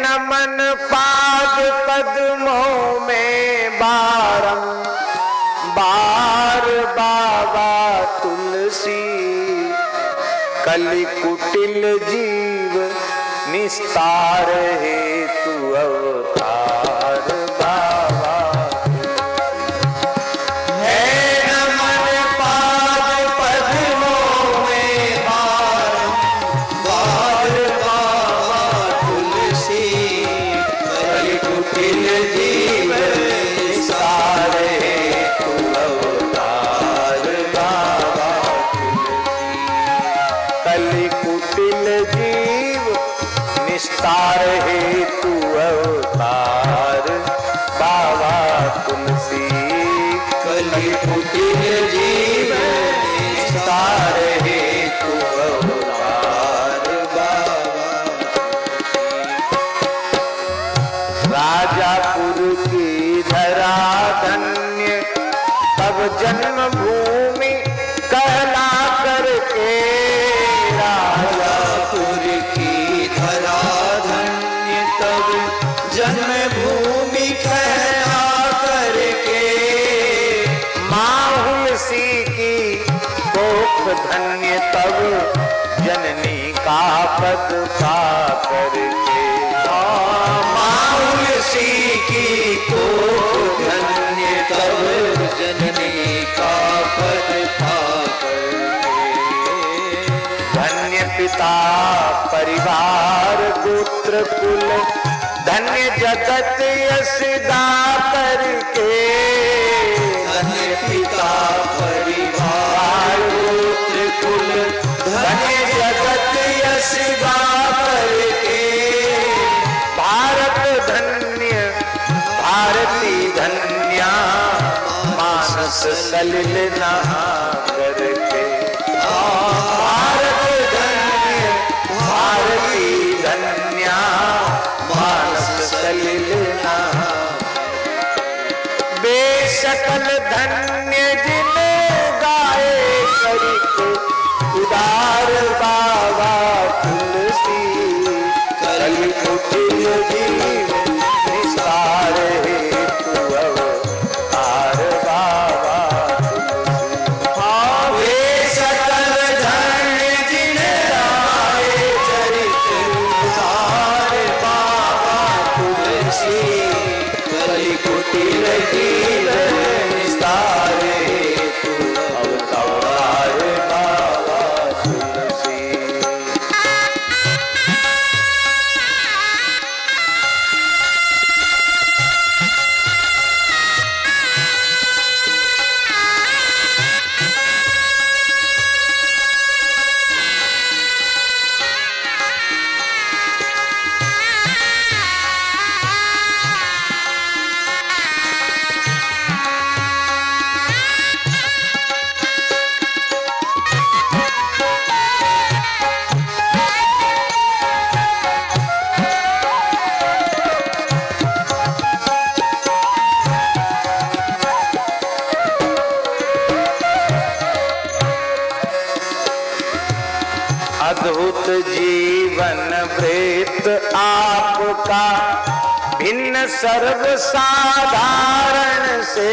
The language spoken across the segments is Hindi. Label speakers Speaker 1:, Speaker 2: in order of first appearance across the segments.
Speaker 1: नमन पाद पद्मों में बारंबार बाबा तुलसी। कलि कुटिल जीव निस्तार हेतु अवतार बाबा। है नमन पाद पद्मों में बारंबार बाबा तुलसी। कलि कुटिल जीव निस्तार हेतु अवतार बाबा तुलसी। कलि कुटिल जीव निस्तार हेतु अवतार बाबा तुलसी। कलि कुटिल जीव निस्तार हेतु अवतार बाबा। राजापुर की धरा धन्य तब जन्मभूमि कहला करके।
Speaker 2: राजापुर की धरा धन्य तब जन्मभूमि कहला करके।
Speaker 1: माहुल सी की कोख धन्य तब जननी का पद पा करके।
Speaker 2: माहुल सी की कोख धन्य तब जननी का पद पा करके।
Speaker 1: धन्य पिता परिवार गोत्र कुल धन्य जगत यश दातर के।
Speaker 2: धन्य पिता परिवार गोत्र कुल धन्य जगत यश दातर के।
Speaker 1: भारत धन्य भारती धन्या मानस सलिल नागर के। भारत धन्य भारती धन्या मानस सलिल नागर। बेशकल धन्य जिन गाए करिक उदार बाबा तुलसी। कलि कुटिल जीव निस्तार हेतु अवतार बाबा तुलसी।
Speaker 2: बेशकल धन्य जिन गाए चरित उदार बाबा तुलसी। कलि कुटिल जीव निस्तार हेतु
Speaker 1: अवतार बाबा तुलसी। अद्भुत जीवन वृत्त आपका भिन्न सर्व साधारण से।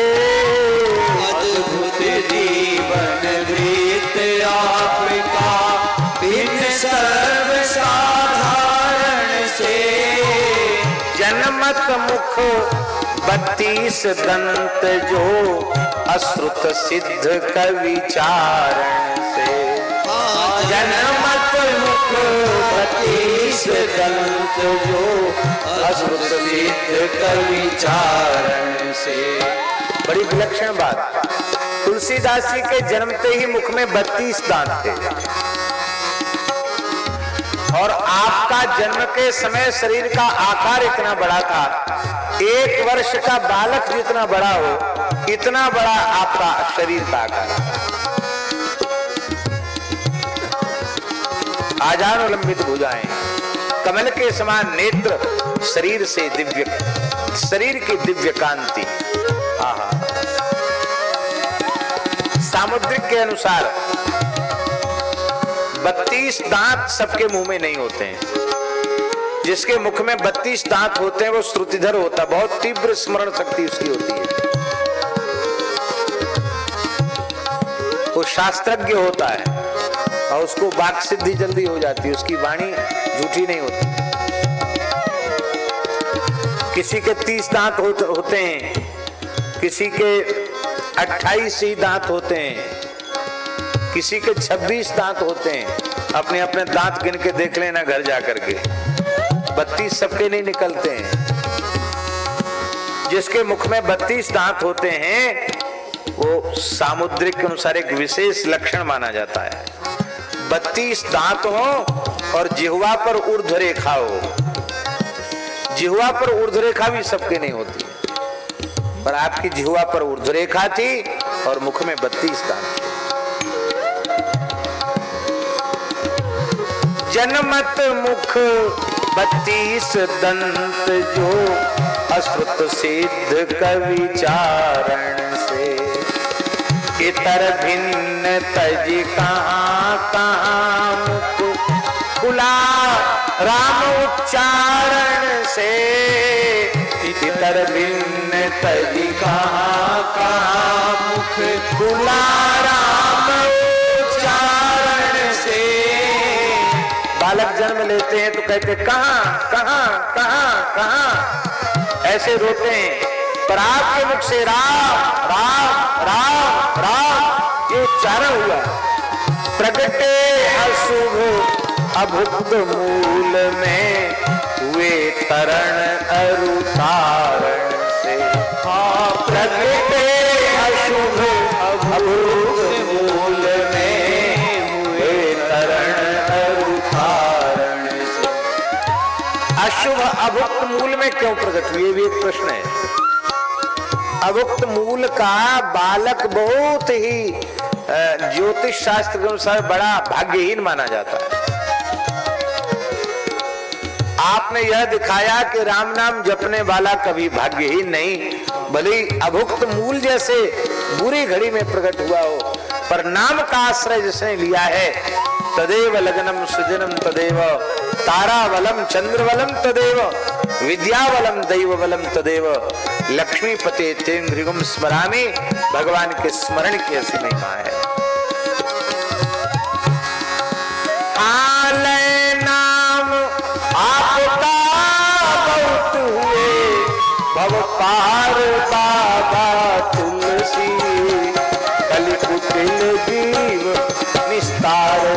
Speaker 2: अद्भुत जीवन वृत्त आपका भिन्न सर्व साधारण से।
Speaker 1: जनमत मुख 32 दंत जो अश्रुत सिद्ध कविचारण से।
Speaker 2: जनमत मुख 32 दंत जो अश्रुत सिद्ध कविचारण से।
Speaker 1: बड़ी विलक्षण बात। तुलसीदास जी के जन्मते ही मुख में 32 दांत थे और आपका जन्म के समय शरीर का आकार इतना बड़ा था, 1 वर्ष का बालक जितना बड़ा हो इतना बड़ा आपका शरीर का आकार। आजानुलंबित भुजाएं, कमल के समान नेत्र, शरीर से दिव्य, शरीर की दिव्य कांति। सामुद्रिक के अनुसार 32 दांत सबके मुंह में नहीं होते हैं। जिसके मुख में 32 दांत होते हैं वो श्रुतिधर होता, बहुत तीव्र स्मरण शक्ति उसकी होती है, वो शास्त्रज्ञ होता है और उसको वाक सिद्धि जल्दी हो जाती है, उसकी वाणी झूठी नहीं होती। किसी के 30 दांत होते हैं, किसी के 28 ही दांत होते हैं, किसी के 26 दांत होते हैं। अपने अपने दांत गिन के देख लेना घर जाकर के, 32 सबके नहीं निकलते हैं। जिसके मुख में 32 दांत होते हैं वो सामुद्रिक के अनुसार एक विशेष लक्षण माना जाता है। 32 दांत हो और जिह्वा पर ऊर्ध्व रेखा हो। जिह्वा पर ऊर्ध्व रेखा भी सबके नहीं होती, पर आपकी जिह्वा पर ऊर्ध्व रेखा थी और मुख में 32 दांत थे। जनमत मुख 32 दंत जो अश्रुत सिद्ध कवि चारण से, इतर भिन्न तज कहाँ कहाँ मुख खुला राम उच्चारण से, इतर भिन्न तज कहाँ कहाँ मुख खुला राम उच्चारण से। बालक जन्म लेते हैं तो कहते कहाँ कहाँ कहाँ कहाँ ऐसे रोते हैं, पर आपके मुख से राम राम राम राम ये उच्चारण हुआ। प्रगटे अशुभ अभुक्त मूल में हुए तरण अरुतारण से। हाँ, प्रगटे अशुभ अभुक्त मूल में हुए तरण अरुतारण से। अशुभ अभुक्त मूल में क्यों प्रकट हुई, ये भी एक प्रश्न है। अभुक्त मूल का बालक बहुत ही ज्योतिष शास्त्र के अनुसार बड़ा भाग्यहीन माना जाता है। आपने यह दिखाया कि राम नाम जपने वाला कभी भाग्यहीन नहीं, भले अभुक्त मूल जैसे बुरी घड़ी में प्रकट हुआ हो, पर नाम का आश्रय जिसने लिया है, तदेव लग्नम सुजनम तदेव तारावलम चंद्रवलम तदेव विद्यावलम दैववलम तदेव लक्ष्मीपते तेन्द्रिगम स्मरामि। भगवान के स्मरण की ऐसी महिमा है। आलय नाम आपका बहुत हुए, भव पार बाबा तुलसी, कलि कुटिल जीव निस्तार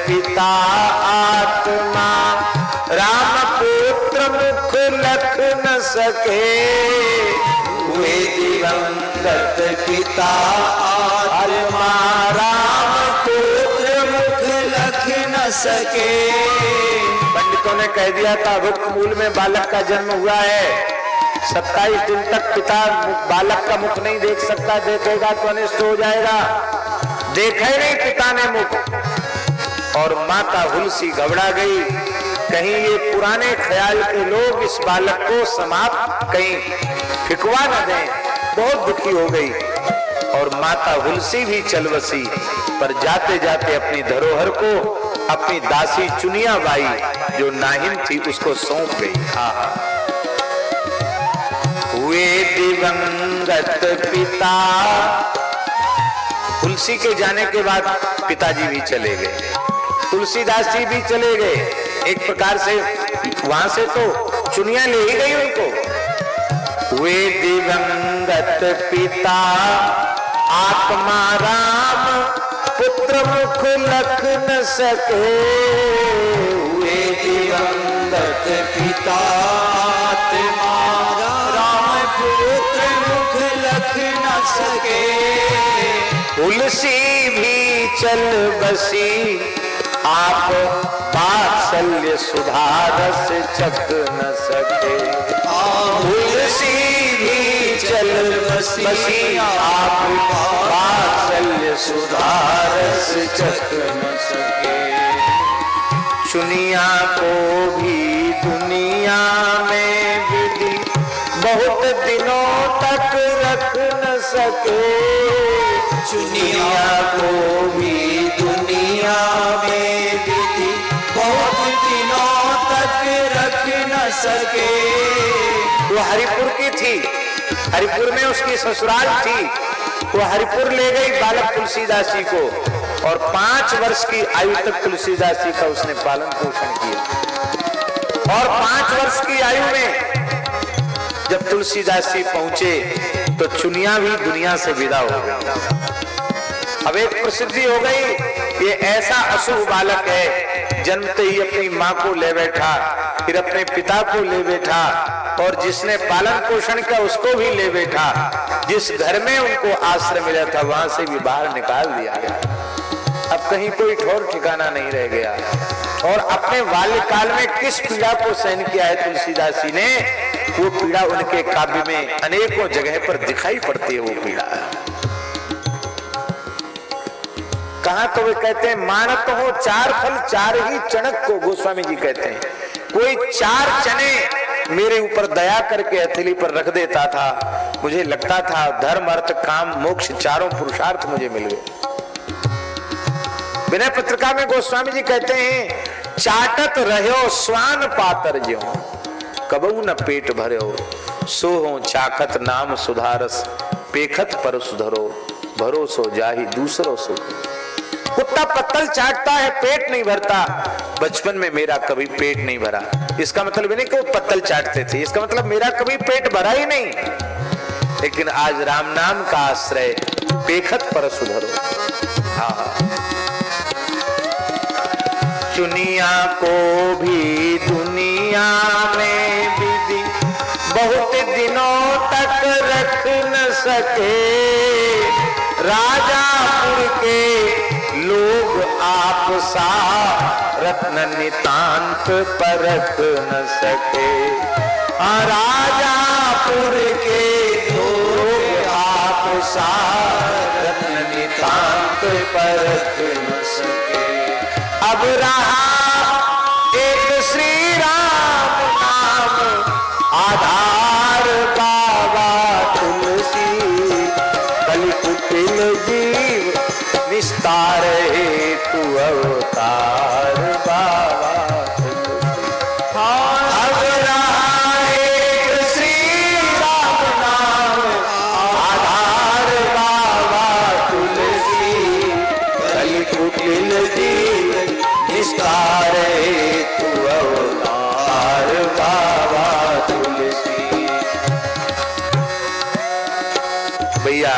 Speaker 1: पिता आत्मा राम पुत्र मुख लख न सके। हुए दिवंगत पिता आत्मा राम पुत्र मुख लख न सके। पंडितों ने कह दिया था अभुक्त मूल में बालक का जन्म हुआ है, 27 दिन तक पिता बालक का मुख नहीं देख सकता, देखेगा तो अनिष्ट हो जाएगा। देखे नहीं पिता ने मुख, और माता हुलसी घबरा गई, कहीं ये पुराने ख्याल के लोग इस बालक को समाप्त कहीं फिकवा न दें। बहुत दुखी हो गई और माता हुलसी भी चल बसी, पर जाते जाते अपनी धरोहर को अपनी दासी चुनिया बाई जो नाहिन थी उसको सौंप गई। हुए दिवंगत पिता, तुलसी के जाने के बाद पिताजी भी चले गए, तुलसीदास जी भी चले गए। एक प्रकार से वहां से तो चुनिया ले ही गई उनको। वे दिवंगत पिता आत्मा राम पुत्र मुख लख न सके। वे दिवंगत पिता आत्मा राम पुत्र मुख लख न सके। तुलसी भी चल बसी आप वात्सल्य सुधा रस चख न सके।
Speaker 2: तुलसी भी चल बसी
Speaker 1: आप वात्सल्य सुधा रस चख न सके। चुनिया को भी दुनिया में विधि बहुत दिनों तक रख न सके।
Speaker 2: चुनिया को भी दुनिया में विधि बहुत दिनों तक रख न सके।
Speaker 1: वो हरिपुर की थी, हरिपुर में उसकी ससुराल थी। वो हरिपुर ले गई बालक तुलसीदास जी को और 5 वर्ष की आयु तक तुलसीदास जी का उसने पालन पोषण किया। और 5 वर्ष की आयु में जब तुलसीदास जी पहुंचे तो चुनिया भी दुनिया से विदा हो गई। अब एक प्रसिद्धि हो गई, ये ऐसा अशुभ बालक है, जन्मते ही अपनी माँ को ले बैठा, फिर अपने पिता को ले बैठा और जिसने पालन पोषण किया उसको भी ले बैठा। जिस घर में उनको आश्रय मिला था वहां से भी बाहर निकाल दिया गया। अब कहीं कोई ठौर ठिकाना नहीं रह गया। और अपने बाल्यकाल में किस पीड़ा को सहन किया है तुलसीदास जी ने, वो पीड़ा उनके काव्य में अनेकों जगह पर दिखाई पड़ती है। वो पीड़ा कहां तो वे कहते हैं, मानत हो 4 फल 4 ही चणक को, गोस्वामी जी कहते हैं कोई 4 चने मेरे ऊपर दया करके हथेली पर रख देता था, मुझे लगता था धर्म अर्थ काम मोक्ष 4 पुरुषार्थ मुझे मिल गए। विनय पत्रिका में गोस्वामी जी कहते हैं, चाटत रहो स्वान पातर ज्यो कबहू न पेट भरो, सो हो चाखत नाम सुधारस पेखत पर सुधरो, भरोसो जाहि दूसरो सो। कुत्ता पत्तल चाटता है, पेट नहीं भरता। बचपन में मेरा कभी पेट नहीं भरा, इसका मतलब नहीं कि वो पत्तल चाटते थे, इसका मतलब मेरा कभी पेट भरा ही नहीं। लेकिन आज राम नाम का आश्रय पेखत पर सुधरो। हाँ, चुनिया को भी दुनिया में विधि बहुत दिनों तक रख न सके। राजापुर के लोग आप सा रत्न नितांत परख न सके। राजापुर के लोग आप सा रत्न नितांत परख न सके। अब रहा एक श्री राम नाम आधार बाबा तुलसी, कलि कुटिल जीव निस्तार हेतु अवतार बाबा तुलसी। अब रहा एक श्री राम नाम आधार बाबा तुलसी, कलि कुटिल जीव निस्तार हेतु अवतार बाबा तुलसी। भैया,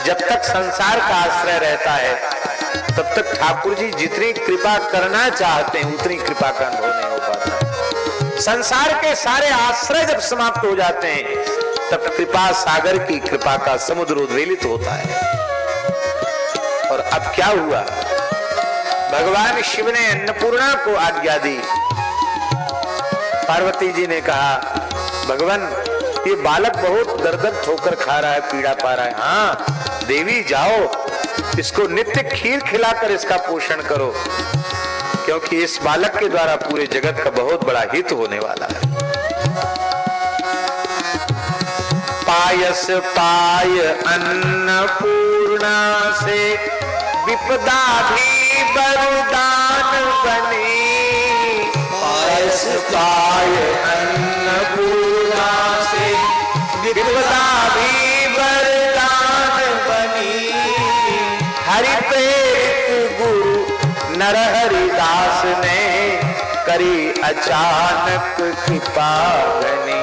Speaker 1: जब तक संसार का आश्रय रहता है तब तक ठाकुर जी जितनी कृपा करना चाहते हैं उतनी कृपा का अनुभव नहीं हो पाता है। संसार के सारे आश्रय जब समाप्त हो जाते हैं तब कृपा सागर की कृपा का समुद्र उद्वेलित होता है। और अब क्या हुआ, भगवान शिव ने अन्नपूर्णा को आज्ञा दी। पार्वती जी ने कहा, भगवान ये बालक बहुत दर्द ठोकर खा रहा है, पीड़ा पा रहा है। हाँ देवी जाओ, इसको नित्य खीर खिलाकर इसका पोषण करो, क्योंकि इस बालक के द्वारा पूरे जगत का बहुत बड़ा हित होने वाला है। पायस पाय अन्नपूर्णा से विपदा भी वरदान बनी। पायस पाय अन्नपूर्णा से विपदा भी वरदान बनी। हरि प्रेरित गुरु नरहरिदास ने करी अचानक कृपा बनी।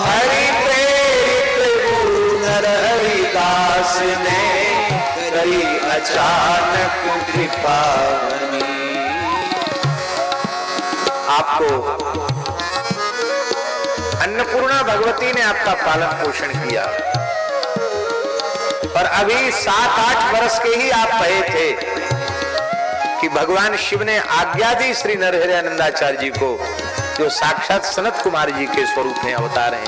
Speaker 1: हरि प्रेरित गुरु नरहरिदास ने करी अचानक कृपा बनी। आपको अन्नपूर्णा भगवती ने आपका पालन पोषण किया, पर अभी 7-8 वर्ष के ही आप पहे थे। कि भगवान शिव ने आज्ञा दी श्री नरहरि आनंदाचार्य जी को, जो साक्षात सनत कुमार जी के स्वरूप में अवतार हैं,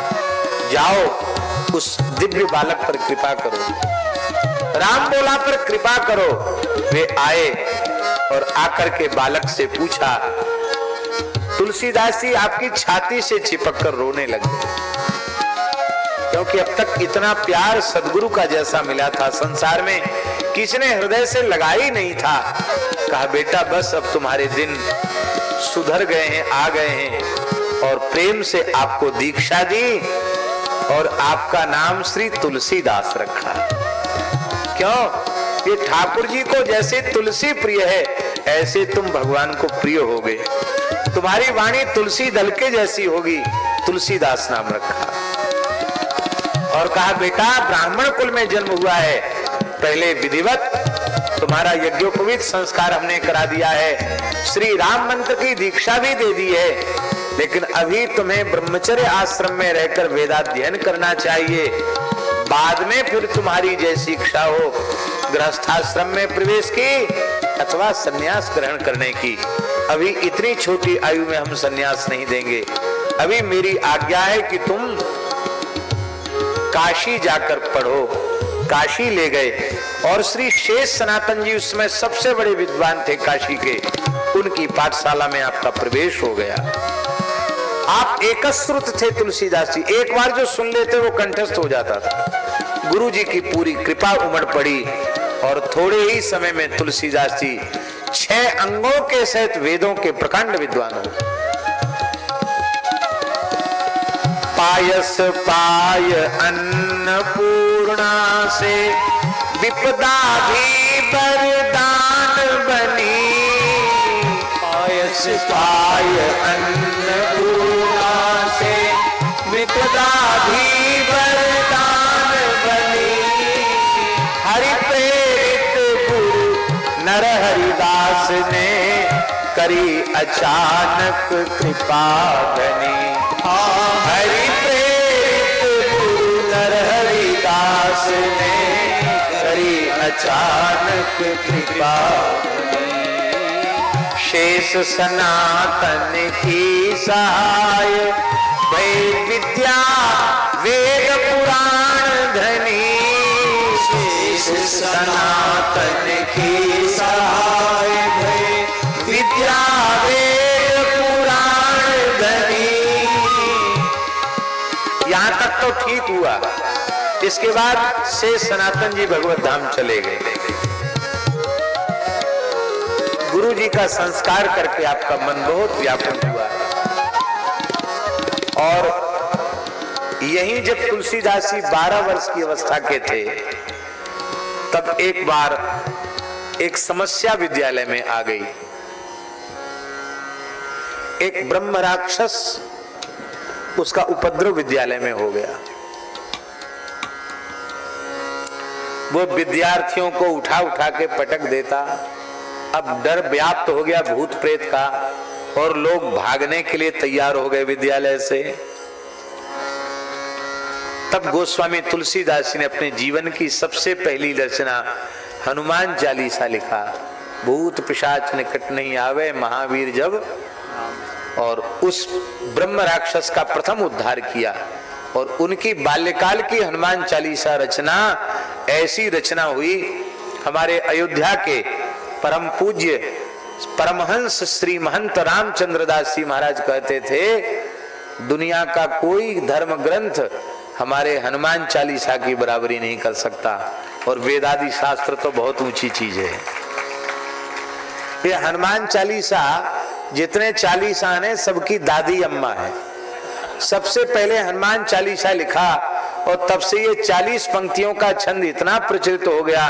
Speaker 1: जाओ उस दिव्य बालक पर कृपा करो। राम बोला पर कृपा करो। वे आए और आकर के बालक से पूछा। तुलसीदास जी आपकी छाती से चिपक कर रोने लगे, क्योंकि अब तक इतना प्यार सदगुरु का जैसा मिला था संसार में किसी ने हृदय से लगा ही नहीं था। कहा बेटा बस अब तुम्हारे दिन सुधर गए हैं, आ गए हैं, और प्रेम से आपको दीक्षा दी और आपका नाम श्री तुलसीदास रखा। क्यों? ये ठाकुर जी को जैसे तुलसी प्रिय है, ऐसे तुम भगवान को प्रिय हो गए। तुम्हारी वाणी तुलसी दल के जैसी होगी, तुलसीदास नाम रखा। और कहा बेटा ब्राह्मण कुल में जन्म हुआ है, पहले विधिवत तुम्हारा यज्ञोपवीत संस्कार हमने करा दिया है, श्री राम मंत्र की दीक्षा भी दे दी है, लेकिन अभी तुम्हें ब्रह्मचर्य आश्रम में रहकर वेदाध्ययन करना चाहिए। बाद में फिर तुम्हारी जैसी इच्छा हो गृहस्थाश्रम में प्रवेश की अथवा संन्यास ग्रहण करने की। अभी इतनी छोटी आयु में हम संन्यास नहीं देंगे। अभी मेरी आज्ञा है कि तुम काशी जाकर पढ़ो। काशी ले गए और श्री शेष सनातन जी उसमें सबसे बड़े विद्वान थे काशी के, उनकी पाठशाला में आपका प्रवेश हो गया। आप एकश्रुत थे तुलसीदास जी, एक बार जो सुन लेते वो कंठस्थ हो जाता था। गुरु जी की पूरी कृपा उमड़ पड़ी और थोड़े ही समय में तुलसीदास जी 6 अंगों के सहित वेदों के प्रकांड विद्वान हो। पायस पाय अन्नपूर्णा से विपदा भी वरदान बनी। पायस पाय अन्नपूर्णा से विपदा भी वरदान बनी। हरि प्रेरित गुरु नरहरिदास ने करी अचानक कृपा बनी। हरि प्रेरित गुरु नरहरिदास ने करी अचानक कृपा बनी। शेष सनातन की सहाय वै विद्या वेद पुराण धनी। शेष सनातन की सहाय वै विद्या वेद पुराण धनी। यहां तक तो ठीक हुआ। इसके बाद शेष सनातन जी भगवत धाम चले गए। गुरु जी का संस्कार करके आपका मन बहुत व्याकुल हुआ। और यहीं जब तुलसीदास जी 12 वर्ष की अवस्था के थे, तब एक बार एक समस्या विद्यालय में आ गई। एक ब्रह्म राक्षस उसका उपद्रव विद्यालय में हो गया। वो विद्यार्थियों को उठा उठा के पटक देता। अब डर व्याप्त हो गया भूत प्रेत का, और लोग भागने के लिए तैयार हो गए विद्यालय से। तब गोस्वामी तुलसीदास जी ने अपने जीवन की सबसे पहली रचना हनुमान चालीसा लिखा। भूत पिशाच निकट नहीं आवे महावीर जब, और उस ब्रह्म राक्षस का प्रथम उद्धार किया। और उनकी बाल्यकाल की हनुमान चालीसा रचना ऐसी रचना हुई। हमारे अयोध्या के परम पूज्य परमहंस श्री महंत रामचंद्र दास जी महाराज कहते थे, दुनिया का कोई धर्म ग्रंथ हमारे हनुमान चालीसा की बराबरी नहीं कर सकता। और वेदादि शास्त्र तो बहुत ऊंची चीज है। ये हनुमान चालीसा जितने चालीसा ने सबकी दादी अम्मा है। सबसे पहले हनुमान चालीसा लिखा, और तब से ये 40 पंक्तियों का छंद इतना प्रचलित हो गया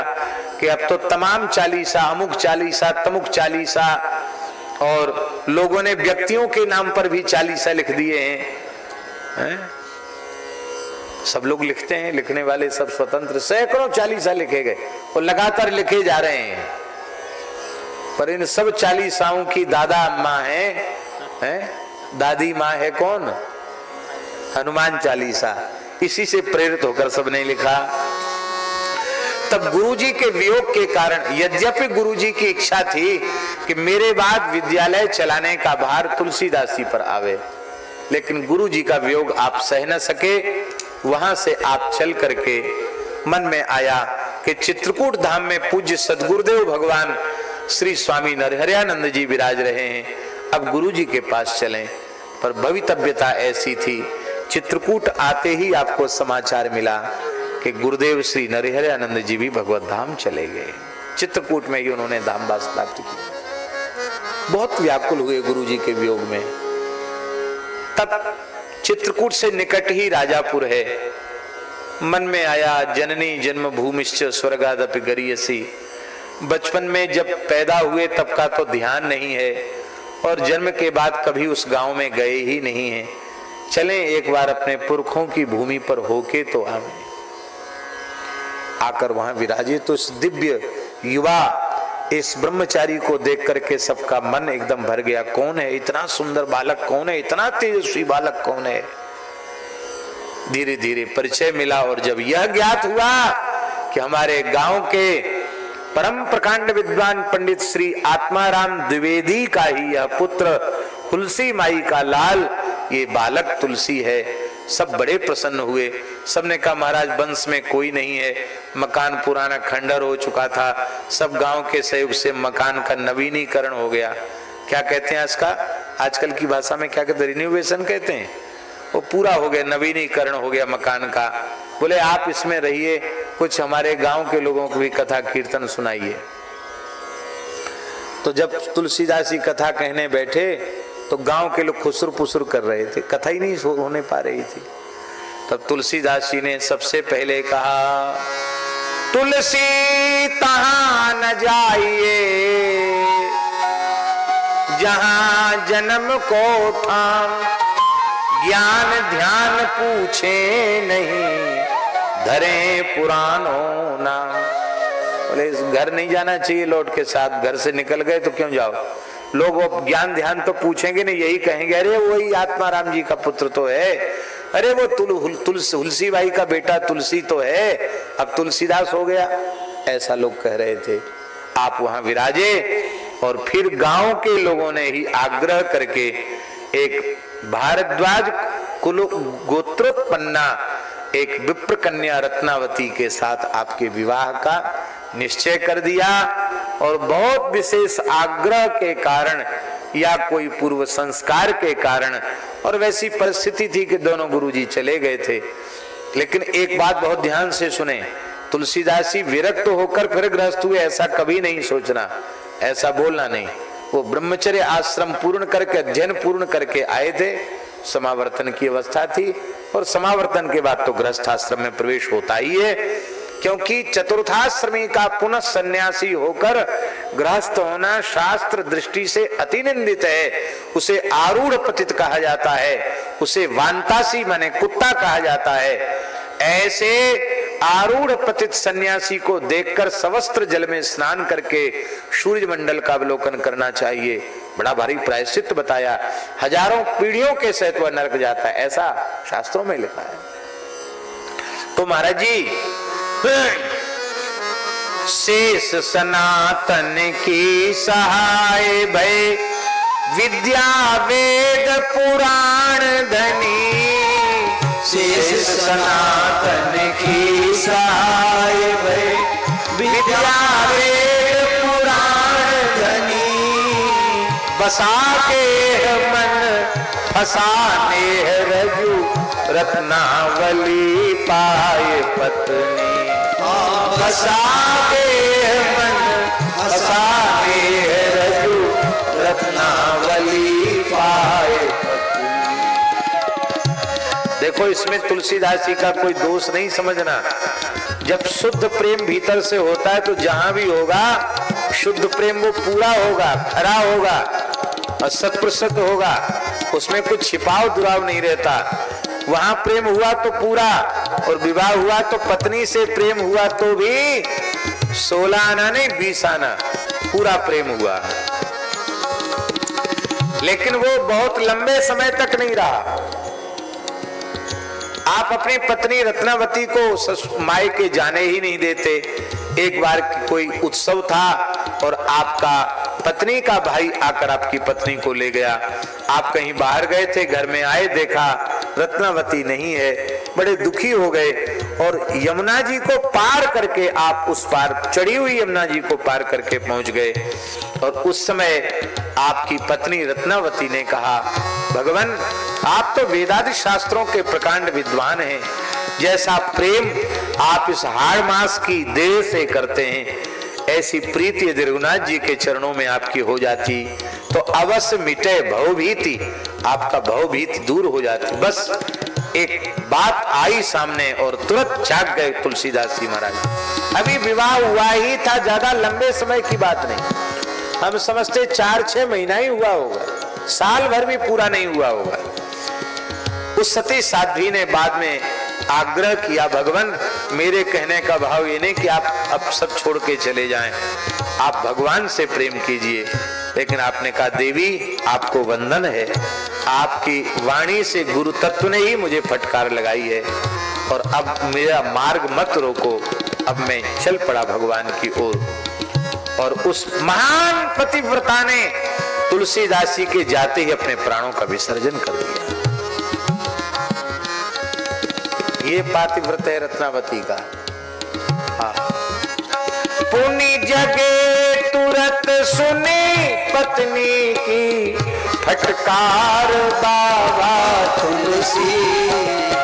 Speaker 1: कि अब तो तमाम चालीसा, अमुक चालीसा, तमुक चालीसा, और लोगों ने व्यक्तियों के नाम पर भी चालीसा लिख दिए हैं। सब लोग लिखते हैं, लिखने वाले सब स्वतंत्र। सैकड़ों चालीसा लिखे गए और लगातार लिखे जा रहे हैं। पर इन सब चालीसाओं की दादा अम्मा है, दादी माँ है कौन? हनुमान चालीसा। इसी से प्रेरित होकर सबने लिखा। तब गुरुजी के वियोग के कारण, यद्यपि गुरुजी की इच्छा थी कि मेरे बाद विद्यालय चलाने का भार तुलसीदास जी पर आवे, लेकिन गुरुजी का वियोग आप सह न सके। वहां से आप चल करके मन में आया कि चित्रकूट धाम में पूज्य सदगुरुदेव भगवान श्री स्वामी नरहरियानंद जी विराज रहे हैं, अब गुरुजी के पास चलें। पर भवितव्यता ऐसी थी, चित्रकूट आते ही आपको समाचार मिला कि गुरुदेव श्री नरहरियानंद जी भी भगवत धाम चले गए। चित्रकूट में ही उन्होंने धामवास प्राप्त की। बहुत व्याकुल हुए गुरुजी के वियोग में। तब चित्रकूट से निकट ही राजापुर है। मन में आया जननी जन्म भूमिश्च स्वर्गादपि गरीयसी। बचपन में जब पैदा हुए तब का तो ध्यान नहीं है और जन्म के बाद कभी उस गांव में गए ही नहीं हैं। चलें एक बार अपने पुरखों की भूमि पर होके तो आवे। आकर वहां विराजे तो इस दिव्य युवा, इस ब्रह्मचारी को देख करके सबका मन एकदम भर गया। कौन है इतना सुंदर बालक, कौन है इतना तेजस्वी बालक, कौन है? धीरे धीरे परिचय मिला और जब यह ज्ञात हुआ कि हमारे गांव के परम प्रकांड विद्वान पंडित श्री आत्माराम द्विवेदी का ही यह पुत्र तुलसी माई का लाल ये बालक तुलसी है, सब बड़े प्रसन्न हुए। सबने कहा महाराज वंश में कोई नहीं है, मकान पुराना खंडर हो चुका था, सब गांव के सहयोग से मकान का नवीनीकरण हो गया। क्या कहते हैं इसका, आजकल की भाषा में क्या कहते हैं, रिन्यूवेशन कहते हैं। वो पूरा हो गया, नवीनीकरण हो गया मकान का। बोले आप इसमें रहिए, कुछ हमारे गांव के लोगों को भी कथा कीर्तन सुनाइए। तो जब तुलसीदास जी कथा कहने बैठे तो गांव के लोग खुसुर पुसुर कर रहे थे, कथा ही नहीं होने पा रही थी। तब तुलसीदास जी ने सबसे पहले कहा, तुलसी तहां न जाइए जहां जन्म को थाम, ज्ञान ध्यान पूछे नहीं धरे पुरानो नाम। बोले इस घर नहीं जाना चाहिए लौट के साथ, घर से निकल गए तो क्यों जाओ। लोग ज्ञान ध्यान तो पूछेंगे नहीं, यही कहेंगे अरे वही आत्माराम जी का पुत्र तो है, अरे वो तुलसी बाई का बेटा तुलसी तो है, अब तुलसीदास हो गया, ऐसा लोग कह रहे थे। आप वहां विराजे और फिर गांव के लोगों ने ही आग्रह करके एक भारद्वाज कुल गोत्रोत्पन्ना एक विप्र कन्या रत्नावती के साथ आपके विवाह का निश्चय कर दिया। और बहुत विशेष आग्रह के कारण या कोई पूर्व संस्कार के कारण, और वैसी परिस्थिति थी कि दोनों गुरुजी चले गए थे। लेकिन एक बात बहुत ध्यान से सुने, तुलसीदास जी विरक्त होकर फिर गृहस्थ हुए ऐसा कभी नहीं सोचना, ऐसा बोलना नहीं। वो ब्रह्मचर्य आश्रम पूर्ण करके, अध्ययन पूर्ण करके आए थे, समावर्तन की अवस्था थी और समावर्तन के बाद तो गृहस्थ आश्रम में प्रवेश होता ही है, क्योंकि चतुर्थाश्रमी का पुनः सन्यासी होकर गृहस्थ होना शास्त्र दृष्टि से अति निंदित है। उसे आरूढ़ पतित कहा जाता है, उसे वांतासी माने कुत्ता कहा जाता है। ऐसे आरूढ़ पतित सन्यासी को देखकर सवस्त्र जल में स्नान करके सूर्य मंडल का अवलोकन करना चाहिए। बड़ा भारी प्रायश्चित बताया, हजारों पीढ़ियों के सहित वह नरक जाता है, ऐसा शास्त्रों में लिखा है। तो महाराज जी शेष सनातन की सहाय भय, विद्या वेद पुराण धनी।
Speaker 2: शेष सनातन की सहाय भय, विद्या वेद पुराण धनी।
Speaker 1: बसा के मन फसाने रजू, रत्नावली पाए पत्नी।
Speaker 2: बसा के मन फसाने रजू, रत्नावली पाए पत्नी।
Speaker 1: देखो इसमें तुलसीदास जी का कोई दोष नहीं समझना। जब शुद्ध प्रेम भीतर से होता है तो जहां भी होगा शुद्ध प्रेम वो पूरा होगा, खरा होगा और शत प्रतिशत होगा, उसमें कुछ छिपाव दुराव नहीं रहता। वहां प्रेम हुआ तो पूरा, और विवाह हुआ तो पत्नी से प्रेम हुआ तो भी 16 आना नहीं 20 आना पूरा प्रेम हुआ। लेकिन वो बहुत लंबे समय तक नहीं रहा। आप अपनी पत्नी रत्नावती को मायके जाने ही नहीं देते, एक बार कोई उत्सव था और आपका पत्नी का भाई आकर आपकी पत्नी को ले गया। आप कहीं बाहर गए थे, घर में आए, देखा रत्नावती नहीं है, बड़े दुखी हो गए और यमुना जी को पार करके आप उस पार चढ़ी हुई यमुना जी को पार करके पहुंच गए। और उस समय आपकी पत्नी रत्नावती ने कहा, भगवान आप तो वेदादि शास्त्रों के प्रकांड विद्वान हैं, जैसा प्रेम आप इस हाड़ मास की देह से करते हैं, ऐसी प्रीति यदि रघुनाथ जी के चरणों में आपकी हो जाती तो अवश्य मिटे भवभीति, आपका भवभीति दूर हो जाती। बस एक बात आई सामने और तुरंत जाग गए तुलसीदास जी महाराज। अभी विवाह हुआ ही था, ज्यादा लंबे समय की बात नहीं, हम समझते 4-6 महीना ही हुआ होगा, साल भर भी पूरा नहीं हुआ होगा। उस सती साध्वी ने बाद में आग्रह किया, भगवान मेरे कहने का भाव ये नहीं कि आप अब सब छोड़ के चले जाएं, आप भगवान से प्रेम कीजिए। लेकिन आपने कहा, देवी आपको वंदन है, आपकी वाणी से गुरु तत्व ने ही मुझे फटकार लगाई है और अब मेरा मार्ग मत रोको, अब मैं चल पड़ा भगवान की ओर। और उस महान पतिव्रता ने तुलसीदास जी के जाते ही अपने प्राणों का विसर्जन कर दिया। ये पातिव्रत है रत्नावती का। पुनि जगे तुरत सुनी पत्नी की, फटकार बाबा तुलसी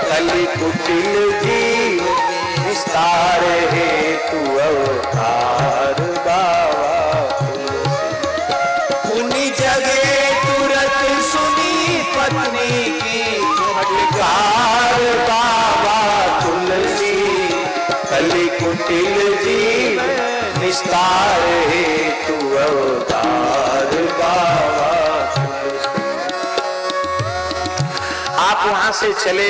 Speaker 1: कलि कुटिल जी, विस्तार हेतु अवतार बाबा तुलसी।
Speaker 2: पुनि जगे तुरत सुनी पत्नी की,
Speaker 1: फटकार बाबा तुलसी कलि कुटिल जी, विस्तार हेतु अवतार बाबा। आप वहां से चले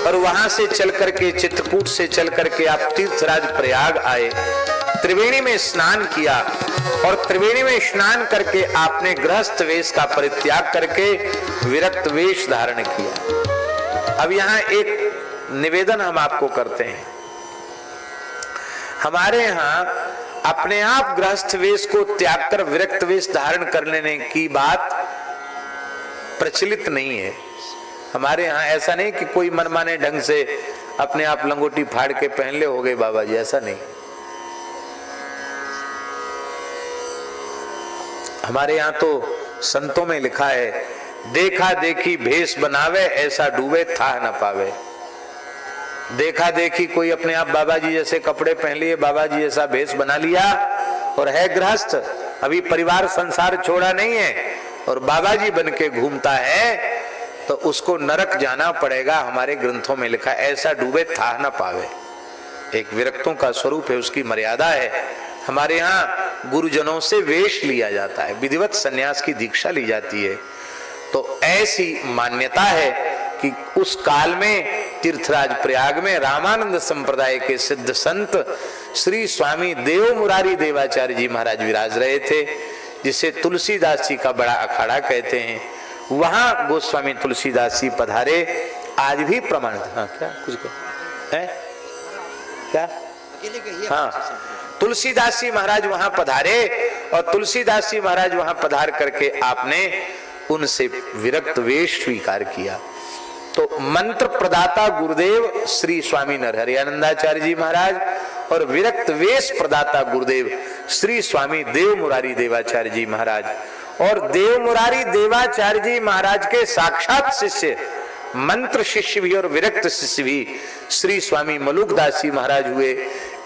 Speaker 1: और वहां से चल करके चित्रकूट से चल करके आप तीर्थराज प्रयाग आए, त्रिवेणी में स्नान किया और त्रिवेणी में स्नान करके आपने गृहस्थ वेश का परित्याग करके विरक्त वेश धारण किया। अब यहाँ एक निवेदन हम आपको करते हैं, हमारे यहाँ अपने आप गृहस्थ वेश को त्याग कर विरक्त वेश धारण कर लेने की बात प्रचलित नहीं है। हमारे यहाँ ऐसा नहीं कि कोई मनमाने ढंग से अपने आप लंगोटी फाड़ के पहन ले हो गए बाबा जी, ऐसा नहीं। हमारे यहाँ तो संतों में लिखा है, देखा देखी भेष बनावे, ऐसा डूबे था न पावे। देखा देखी कोई अपने आप बाबा जी जैसे कपड़े पहन लिए, बाबा जी जैसा भेष बना लिया और है गृहस्थ, अभी परिवार संसार छोड़ा नहीं है और बाबा जी बन के घूमता है, तो उसको नरक जाना पड़ेगा। हमारे ग्रंथों में लिखा, ऐसा डूबे था न पावे। एक विरक्तों का स्वरूप है, उसकी मर्यादा है। हमारे यहाँ गुरुजनों से वेश लिया जाता है, विधिवत सन्यास की दीक्षा ली जाती है। तो ऐसी मान्यता है कि उस काल में तीर्थराज प्रयाग में रामानंद संप्रदाय के सिद्ध संत श्री स्वामी देव मुरारी देवाचार्य जी महाराज विराज रहे थे, जिसे तुलसीदास जी का बड़ा अखाड़ा कहते हैं। वहां गोस्वामी तुलसीदास जी पधारे, आज भी प्रमाणित। हाँ क्या कुछ है क्या? हाँ, तुलसीदास जी महाराज वहां पधारे और तुलसीदास जी महाराज वहां पधार करके आपने उनसे विरक्त वेश स्वीकार किया। तो मंत्र प्रदाता गुरुदेव श्री स्वामी नरहरियानंदाचार्य जी महाराज और विरक्त वेश प्रदाता गुरुदेव श्री स्वामी देव मुरारी देवाचार्य जी महाराज, और देव मुरारी देवाचार्य जी महाराज के साक्षात शिष्य, मंत्र शिष्य भी और विरक्त शिष्य भी श्री स्वामी मलुकदास जी महाराज हुए।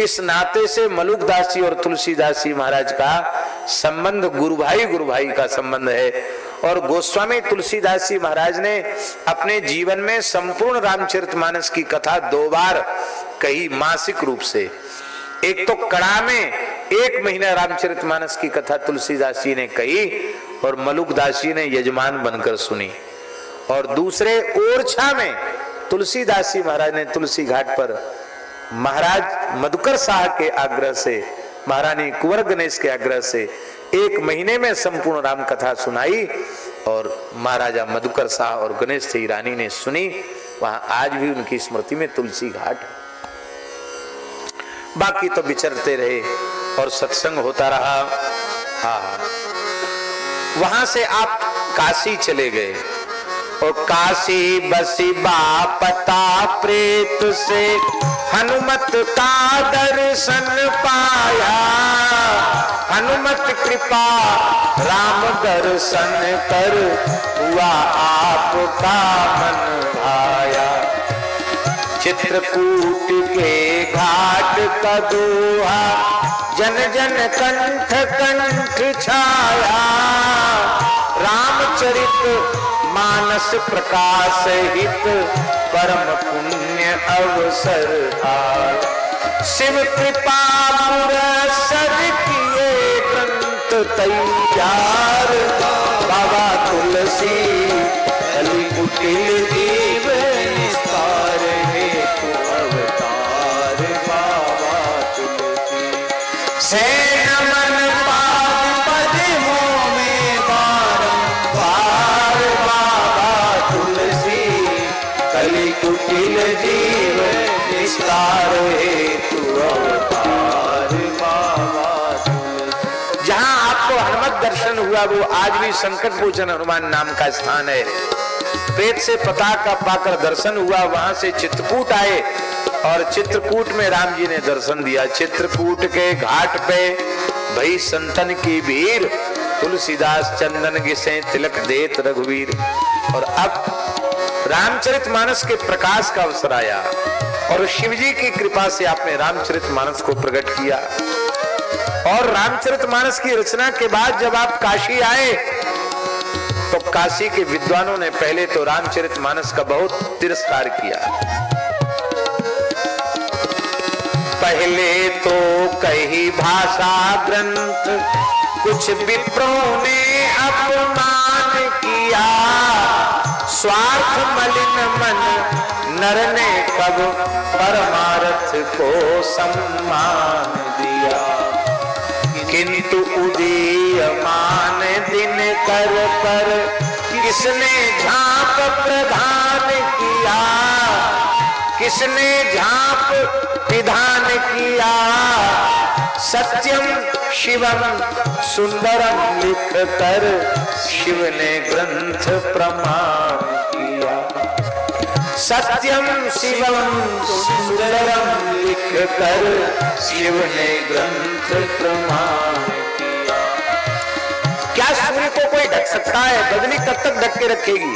Speaker 1: इस नाते से मलुकदास जी और तुलसीदास जी महाराज का संबंध गुरु भाई का संबंध है। और गोस्वामी तुलसीदास जी महाराज ने अपने जीवन में संपूर्ण रामचरितमानस की कथा 2 बार कही मासिक रूप से। एक तो कड़ा में 1 महीना रामचरितमानस की कथा तुलसीदास जी ने कही और मलुकदास जी ने यजमान बनकर सुनी, और दूसरे ओरछा में तुलसीदास जी महाराज ने तुलसी घाट पर महाराज मधुकर शाह के आग्रह से, महारानी कुंवर गणेश के आग्रह से 1 महीने में संपूर्ण राम कथा सुनाई और महाराजा मधुकर शाह और गणेश सिंह रानी ने सुनी। वहां आज भी उनकी स्मृति में तुलसी घाट। बाकी तो विचरते रहे और सत्संग होता रहा। हाँ, वहां से आप काशी चले गए और काशी बसी बापता प्रेत से हनुमत का दर्शन पाया। हनुमत कृपा राम दर्शन कर हुआ आपका मन आया। चित्रकूट के घाट का दोहा जन जन कंठ कंठ छाया। रामचरित मानस प्रकाश हित परम पुण्य अवसर आया। शिव कृपा पुरस्सर किए ग्रंथ तैयार। बाबा तुलसी कलि कुटिल जीव निस्तार हेतु अवतार। बाबा तुलसी से नमन पाद पद्मों में बारंबार। बाबा तुलसी कलि कुटिल जीव निस्तार हेतु अवतार। बाबा तुलसी। जहां आपको हनुमत दर्शन हुआ वो आज भी संकट मोचन हनुमान नाम का स्थान है। प्रेत से पता का पाकर दर्शन हुआ, वहां से चित्रकूट आए और चित्रकूट में राम जी ने दर्शन दिया। चित्रकूट के घाट पे भई संतन की भीड़, तुलसीदास चंदन घिसे तिलक देत रघुवीर। और अब रामचरितमानस के प्रकाश का अवसर आया और शिव जी की कृपा से आपने रामचरितमानस को प्रकट किया। और रामचरितमानस की रचना के बाद जब आप काशी आए तो काशी के विद्वानों ने पहले तो रामचरितमानस का बहुत तिरस्कार किया। पहले तो कही भाषा ग्रंथ कुछ विप्रों ने अपमान किया। स्वार्थ मलिन मन नर ने कब परमार्थ को सम्मान दिया। किंतु उदीयमान दिन कर पर किसने झांप प्रधान किया। किसने झांप विधान किया। सत्यम शिवम सुंदरम लिख कर शिव ने ग्रंथ प्रमाण किया। सत्यम शिवम सुंदरम लिख कर शिव ने ग्रंथ प्रमाण किया। क्या सूर्य को कोई ढक सकता है? बदली कब तक ढक के रखेगी?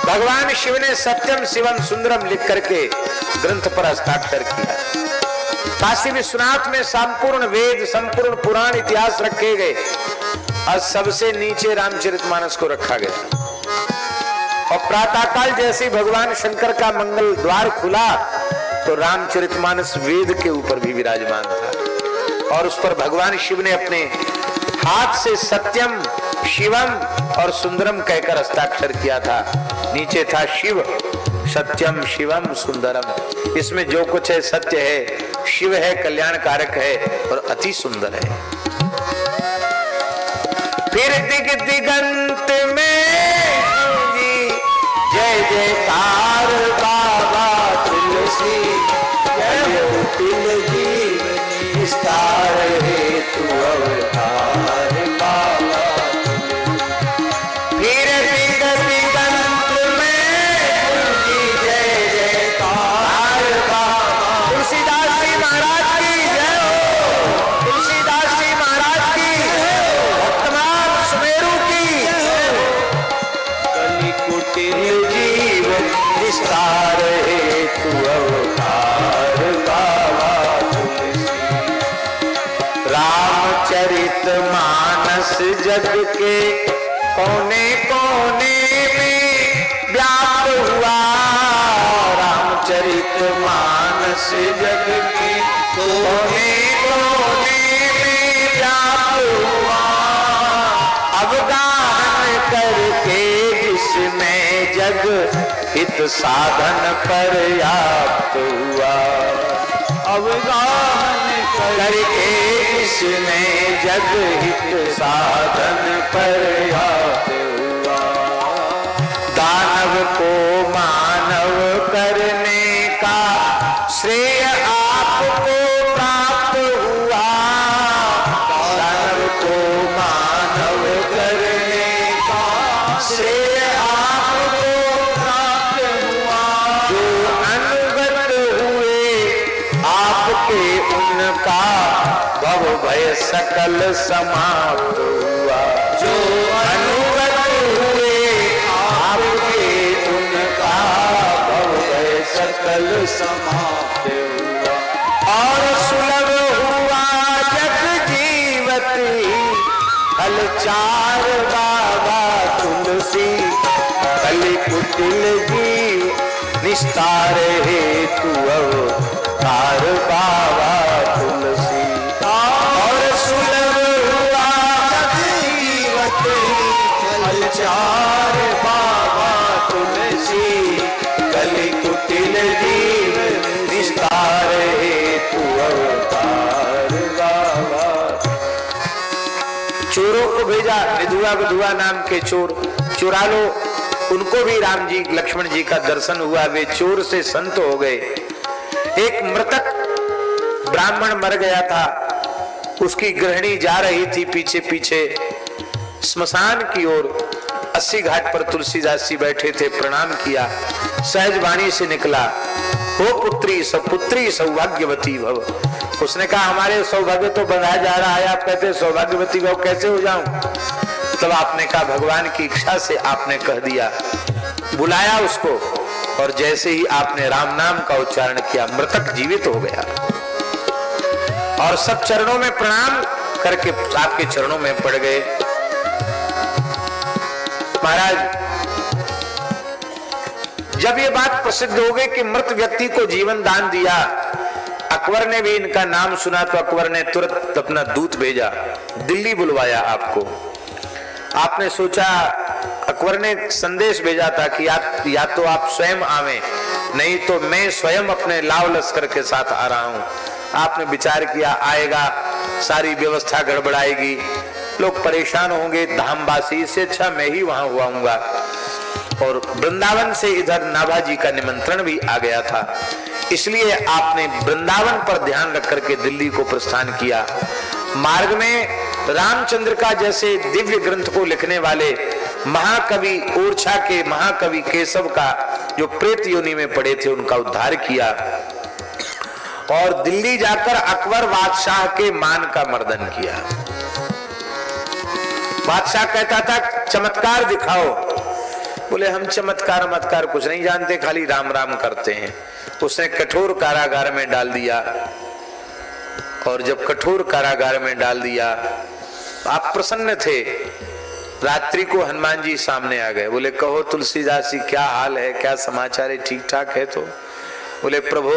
Speaker 1: भगवान शिव ने सत्यम शिवम सुंदरम लिख करके ग्रंथ पर हस्ताक्षर किया। काशी विश्वनाथ में संपूर्ण वेद, संपूर्ण पुराण, इतिहास रखे गए और सबसे नीचे रामचरितमानस को रखा गया। और प्रातःकाल जैसे भगवान शंकर का मंगल द्वार खुला तो रामचरितमानस वेद के ऊपर भी विराजमान था और उस पर भगवान शिव ने अपने हाथ से सत्यम शिवम और सुंदरम कहकर हस्ताक्षर किया था। नीचे था शिव, सत्यम शिवम सुंदरम। इसमें जो कुछ है सत्य है, शिव है, कल्याण कारक है और अति सुंदर है। फिर दिग दिगंत में जय जयकार बाबा तुलसी। जय कुटिल जीव निस्तार हेतु अवतार। बाबा फिर दिग दिगंत में जय जयकार बाबा। तुलसीदास जी महाराज की जय हो। तुलसीदास जी महाराज की, वर्तमान सुमेरु की। कलि कुटिल जीव निस्तार हेतु अवतार। बाबा तुलसी। रामचरित मानस जग के कोने कोने में व्याप्त हुआ। रामचरित मानस जग के कोने कोने में व्याप्त हुआ। अवगाहन करके जिसमें जग हित साधन पर्याप्त हुआ। अवगाहन करके जिसने जग हित साधन पर्याप्त हुआ। दानव को मानव करने का श्रेय आप श्रेय आपको
Speaker 2: प्राप्त हुआ।
Speaker 1: जो अनुगत हुए आपके उनका भव भय सकल समाप्त हुआ।
Speaker 2: जो
Speaker 1: अनुगत हुए आपके उनका भव भय सकल
Speaker 2: समाप्त हुआ।
Speaker 1: और सुलभ हुआ जग जीवती फल चार बाबा तुलसी कलि कुटिल जीव निस्तार हेतु अवतार बाबा तुलसी। और सुलभ हुआ
Speaker 2: जीवते फल चार बाबा तुलसी
Speaker 1: कलि कुटिल जीव निस्तार हेतु अवतार बाबा। चोरों को भेजा, विधुआ विधुआ नाम के चोर चुरा लो। उनको भी राम जी लक्ष्मण जी का दर्शन हुआ, वे चोर से संत हो गए। एक मृतक ब्राह्मण मर गया था, उसकी गृहिणी जा रही थी पीछे पीछे स्मशान की ओर। 80 घाट पर तुलसीदास जी बैठे थे, प्रणाम किया, सहज वाणी से निकला, हो पुत्री सपुत्री सौभाग्यवती भव। उसने कहा हमारे सौभाग्य तो बंधा जा रहा है, आप कहते सौभाग्यवती भव कैसे हो जाऊं? तब आपने कहा भगवान की इच्छा से आपने कह दिया। बुलाया उसको और जैसे ही आपने राम नाम का उच्चारण किया मृतक जीवित हो गया और सब चरणों में प्रणाम करके आपके चरणों में पड़ गए। महाराज जब ये बात प्रसिद्ध हो गई कि मृत व्यक्ति को जीवन दान दिया, अकबर ने भी इनका नाम सुना तो अकबर ने तुरंत अपना दूत भेजा, दिल्ली बुलवाया आपको। आपने सोचा, अकबर ने संदेश भेजा था कि या तो आप स्वयं आवे, नहीं तो मैं स्वयं अपने लाव लश्कर के साथ आ रहा हूं। आपने विचार किया आएगा, सारी व्यवस्था गड़बड़ाएगी, लोग परेशान होंगे, धामवासी, इससे अच्छा मैं ही वहां हुआऊंगा। और वृंदावन से इधर नाभाजी का निमंत्रण भी आ गया था, इसलिए आपने वृंदावन पर ध्यान रख करके दिल्ली को प्रस्थान किया। मार्ग में रामचंद्र का जैसे दिव्य ग्रंथ को लिखने वाले महाकवि ओरछा के महाकवि केशव का जो प्रेत योनि में पड़े थे उनका उद्धार किया और दिल्ली जाकर अकबर बादशाह के मान का मर्दन किया। बादशाह कहता था चमत्कार दिखाओ, बोले हम चमत्कार मत्कार कुछ नहीं जानते, खाली राम राम करते हैं। उसने कठोर कारागार में डाल दिया और जब कठोर कारागार में डाल दिया आप प्रसन्न थे। रात्रि को हनुमान जी सामने आ गए, बोले कहो तुलसीदास जी क्या हाल है, क्या समाचार है, ठीक ठाक है? तो बोले प्रभु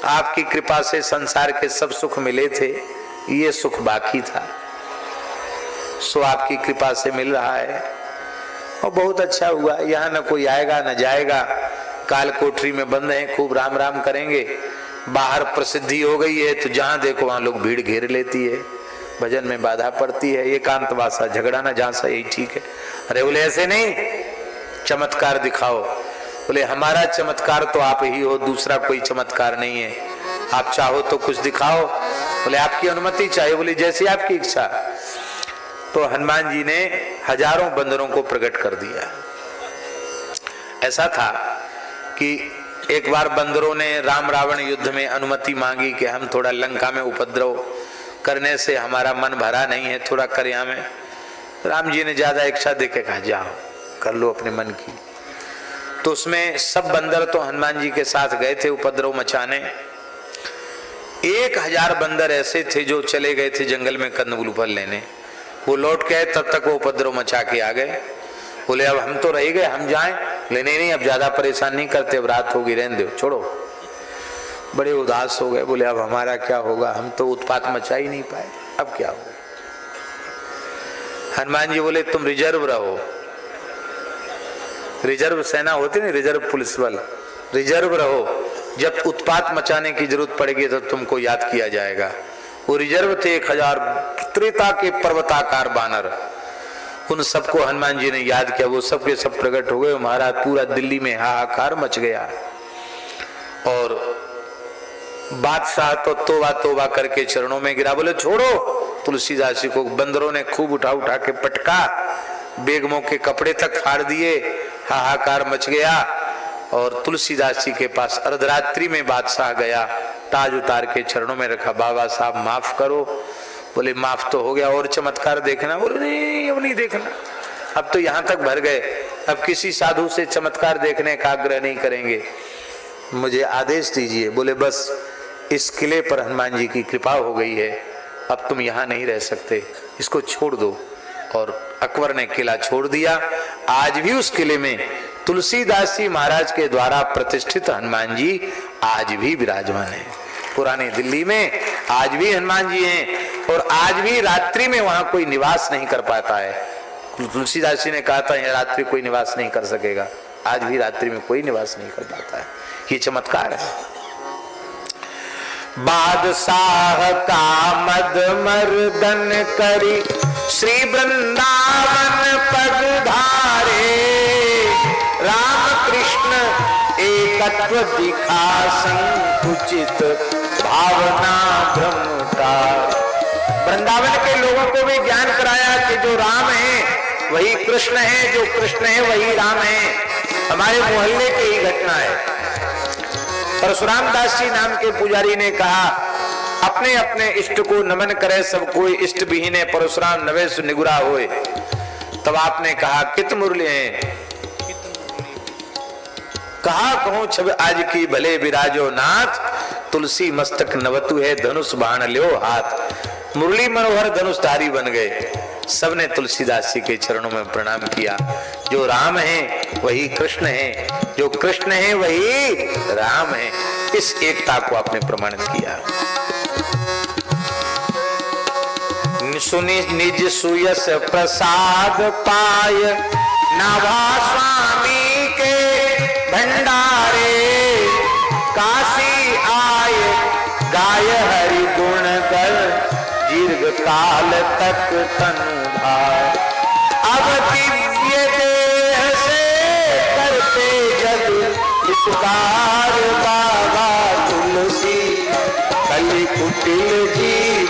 Speaker 1: आपकी कृपा से संसार के सब सुख मिले थे, ये सुख बाकी था, सो आपकी कृपा से मिल रहा है और बहुत अच्छा हुआ। यहाँ न कोई आएगा न जाएगा, काल कोठरी में बंद है, खूब राम राम करेंगे। बाहर प्रसिद्धि हो गई है तो जहां देखो वहां लोग भीड़ घेर लेती है, भजन में बाधा पड़ती है, एकांत वासा झगड़ा ना जहां सा यही ठीक है। अरे बोले ऐसे नहीं, चमत्कार दिखाओ। बोले हमारा चमत्कार तो आप ही हो, दूसरा कोई चमत्कार नहीं है, आप चाहो तो कुछ दिखाओ। बोले आपकी अनुमति चाहिए। बोले जैसी आपकी इच्छा। तो हनुमान जी ने हजारों बंदरों को प्रकट कर दिया। ऐसा था कि एक बार बंदरों ने राम रावण युद्ध में अनुमति मांगी कि हम थोड़ा लंका में उपद्रव करने से हमारा मन भरा नहीं है, थोड़ा कर यहाँ में। राम जी ने ज्यादा इच्छा देके कहा जाओ कर लो अपने मन की। तो उसमें सब बंदर तो हनुमान जी के साथ गए थे उपद्रव मचाने। 1000 बंदर ऐसे थे जो चले गए थे जंगल में कंदमूल फल लेने, वो लौट के आए, तब तक वो उपद्रव मचा के आ गए। बोले अब हम तो रह गए, हम जाएं? लेने नहीं, अब ज्यादा परेशान नहीं करते, अब रात होगी, रहने दो, छोड़ो। बड़े उदास हो गए, बोले अब हमारा क्या होगा, हम तो उत्पात मचा ही नहीं पाए, अब क्या होगा। हनुमान जी बोले तुम रिजर्व रहो, रिजर्व सेना होती नहीं, रिजर्व पुलिस बल, रिजर्व रहो, जब उत्पात मचाने की जरूरत पड़ेगी तो तुमको याद किया जाएगा। वो रिजर्व थे 1000 त्रेता के पर्वताकार बानर, उन सबको हनुमान जी ने याद किया, वो सबके सब प्रकट हो गए। महाराज पूरा दिल्ली में हाहाकार मच गया और बादशाह तो तोबा तोबा करके चरणों में गिरा। बोले छोड़ो तुलसीदास जी को। बंदरों ने खूब उठा उठा के पटका बेगमों के कपड़े तक फाड़ दिए, हाहाकार मच गया। और तुलसीदास जी के पास अर्धरात्रि में बादशाह गया, ताज उतार के चरणों में रखा, बाबा साहब माफ करो। बोले माफ तो हो गया, और चमत्कार देखना? बोले नहीं, अब नहीं देखना, अब तो यहाँ तक भर गए, अब किसी साधु से चमत्कार देखने का आग्रह नहीं करेंगे, मुझे आदेश दीजिए। बोले बस इस किले पर हनुमान जी की कृपा हो गई है, अब तुम यहाँ नहीं रह सकते, इसको छोड़ दो। और अकबर ने किला छोड़ दिया। आज भी उस किले में तुलसीदास जी महाराज के द्वारा प्रतिष्ठित हनुमान जी आज भी विराजमान है। पुरानी दिल्ली में आज भी हनुमान जी हैं, और आज भी रात्रि में वहां कोई निवास नहीं कर पाता है। तुलसीदास जी ने कहा था यहाँ रात्रि कोई निवास नहीं कर सकेगा, आज भी रात्रि में कोई निवास नहीं कर पाता है। ये चमत्कार है। बादशाह का मद मर्दन करी श्री वृंदावन पगधारे, राम कृष्ण एकत्व दिखा संकुचित भावना ब्रह्मकार। वृंदावन के लोगों को भी ज्ञान कराया कि जो राम है वही कृष्ण है, जो कृष्ण है वही राम है। हमारे मोहल्ले की ही घटना है। परशुराम दास जी नाम के पुजारी ने कहा अपने अपने इष्ट को नमन करे सब कोई, इष्ट विहीने परशुराम नवेश निगुरा होए। तब आपने कहा कित मुरली हैं, कहा कहूं छब आज की भले विराजो नाथ, तुलसी मस्तक नवतु है धनुष बाण ल्यो हाथ। मुरली मनोहर धनुषधारी बन गए। सबने तुलसीदास जी के चरणों में प्रणाम किया। जो राम है वही कृष्ण है, जो कृष्ण है वही राम है। इस एकता को आपने प्रमाणित किया। सुनि निज सुयस प्रसाद पाय, नाभा स्वामी के भंडारे, काशी आय गाय हरि गुण कर, दीर्घ काल तक तनु भार। अब दिव्य देह से करते जग हितकार, बाबा तुलसी कलि कुटिल जीव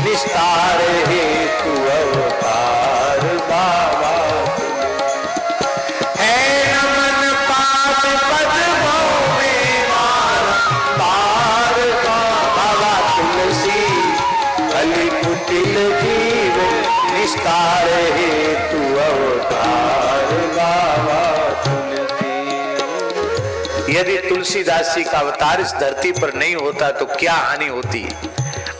Speaker 1: निस्तार हेतु अवतार। बाबा है नमन पाद पद्मों में बार, बाबा तुलसी कलि कुटिल जीव निस्तार हेतु अवतार। बाबा तुलसी। यदि तुलसीदास जी का अवतार इस धरती पर नहीं होता तो क्या हानि होती।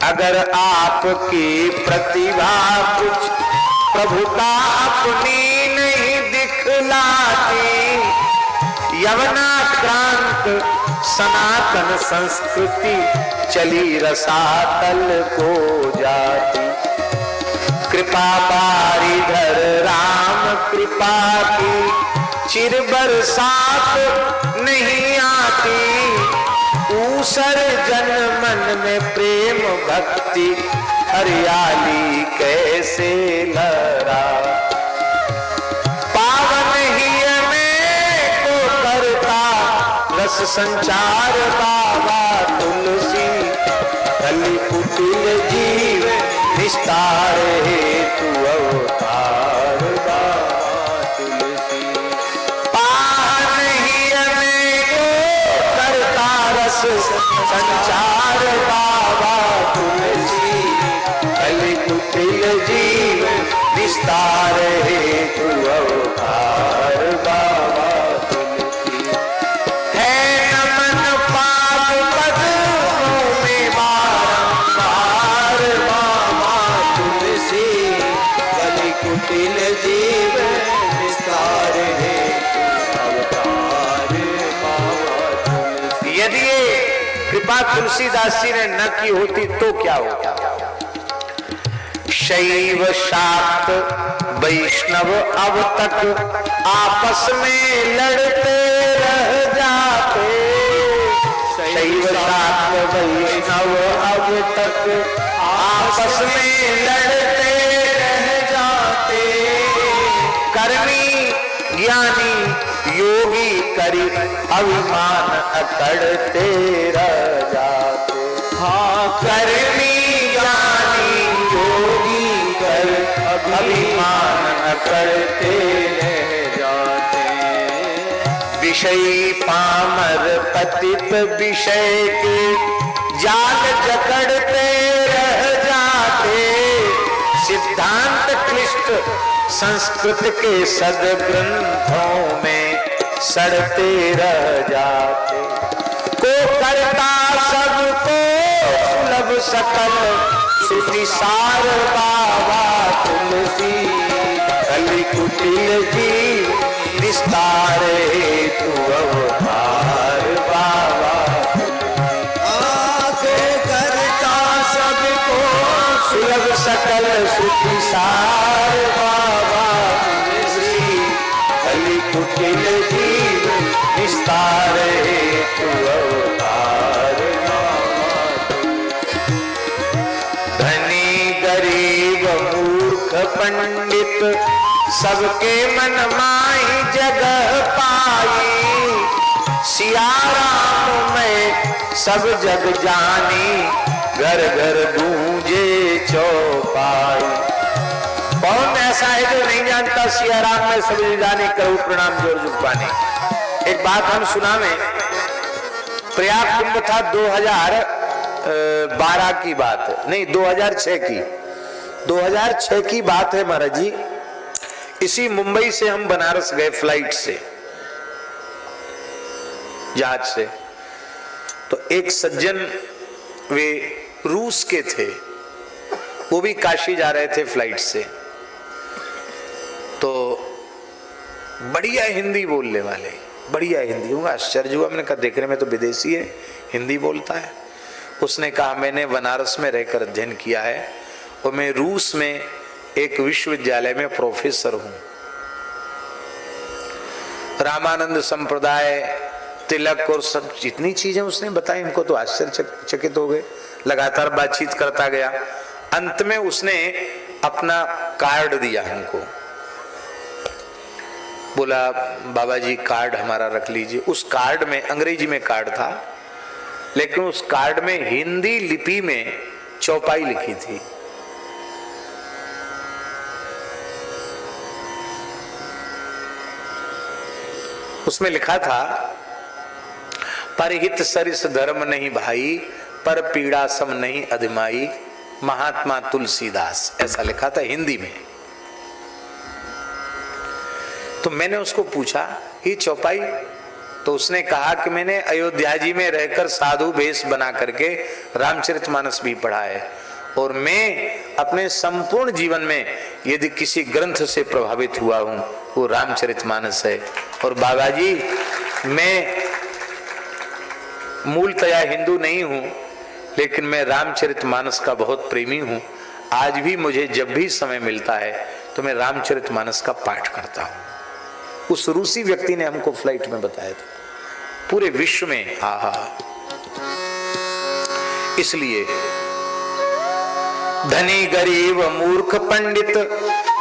Speaker 1: अगर आपकी प्रतिभा कुछ प्रभुता अपनी नहीं दिखलाती, यवना क्रांत सनातन संस्कृति चली रसातल को जाती। कृपा बारिधर राम कृपा की चिर बरसात नहीं आती, ऊसर जन मन में प्रेम भक्ति हरियाली कैसे लहरा। पावन ही में को करता रस संचार, बाबा तुलसी कलि कुटिल जीव निस्तार हेतु अवतार। बाबा तुलसी पावन ही में को करता रस संचार, बाबा तुलसी कलि कुटिल जीव निस्तार हेतु अवतार। बाबा तुलसी है नमन पाद पद्मों में बारंबार, बाबा तुलसी कलि कुटिल जीव निस्तार हेतु अवतार। बाबा तुलसी। यदि कृपा तुलसीदास जी ने न की होती तो क्या होता। शैव शाक्त वैष्णव अब तक आपस में लड़ते रह जाते। शैव शाक्त वैष्णव अब तक आपस में लड़ते रह जाते। कर्मी ज्ञानी योगी करी अभिमान अकड़ते रह जाते। हाँ कर्मी ज्ञानी योगी कर अभिमान करते रह जाते। विषयी पामर पतित विषय के जाल जकड़ते रह जाते। सिद्धांत क्लिष्ट संस्कृत के सदग्रंथों में सड़ते रह जाते। को करता सबको सुलभ सकल श्रुति सार बाबा तुलसी। कलि कुटिल जीव विस्तार हेतु अवतार बाबा।
Speaker 2: आके करता सबको
Speaker 1: सुलभ सकल श्रुति सार बाबा तुलसी। कलि कुटिल जीव विस्तार हेतु अवतार बाबा। धनी गरीब मूर्ख पंडित सबके मन माही जगह पाई। सिया राम में सब जग जानी घर घर गूंजे चौपाई। कौन ऐसा है जो नहीं जानता सिया राम में सब जग जानी करो प्रणाम जोर जुग पानी। एक बात हम सुनावें। प्रयाग कुंभ था 2012 की बात, नहीं 2006 की। 2006 की बात है महाराज जी। इसी मुंबई से हम बनारस गए फ्लाइट से, जहाज से। तो एक सज्जन वे रूस के थे, वो भी काशी जा रहे थे फ्लाइट से। तो बढ़िया हिंदी बोलने वाले, बढ़िया हिंदी। होगा आश्चर्य हुआ, मैंने कहा देखने में तो विदेशी है, हिंदी बोलता है। उसने कहा मैंने बनारस में रहकर अध्ययन किया है और मैं रूस में एक विश्वविद्यालय में प्रोफेसर हूं। रामानंद संप्रदाय, तिलक और सब जितनी चीजें उसने बताई, हमको तो आश्चर्यचकित हो गए। लगातार बातचीत करता गया। अंत में उसने अपना कार्ड दिया हमको, बोला बाबा जी कार्ड हमारा रख लीजिए। उस कार्ड में अंग्रेजी में कार्ड था, लेकिन उस कार्ड में हिंदी लिपि में चौपाई लिखी थी। उसमें लिखा था परहित सरिस धर्म नहीं भाई, पर पीड़ा सम नहीं अधमाई, महात्मा तुलसीदास। ऐसा लिखा था हिंदी में। तो मैंने उसको पूछा ये चौपाई, तो उसने कहा कि मैंने अयोध्या जी में रहकर साधु वेश बना करके रामचरितमानस भी पढ़ा है, और मैं अपने संपूर्ण जीवन में यदि किसी ग्रंथ से प्रभावित हुआ हूं वो रामचरितमानस है। और बाबा जी मैं मूलतया हिंदू नहीं हूं, लेकिन मैं रामचरितमानस का बहुत प्रेमी हूं। आज भी मुझे जब भी समय मिलता है तो मैं रामचरितमानस का पाठ करता हूं। उस रूसी व्यक्ति ने हमको फ्लाइट में बताया था। पूरे विश्व में आहा। इसलिए धनी गरीब मूर्ख पंडित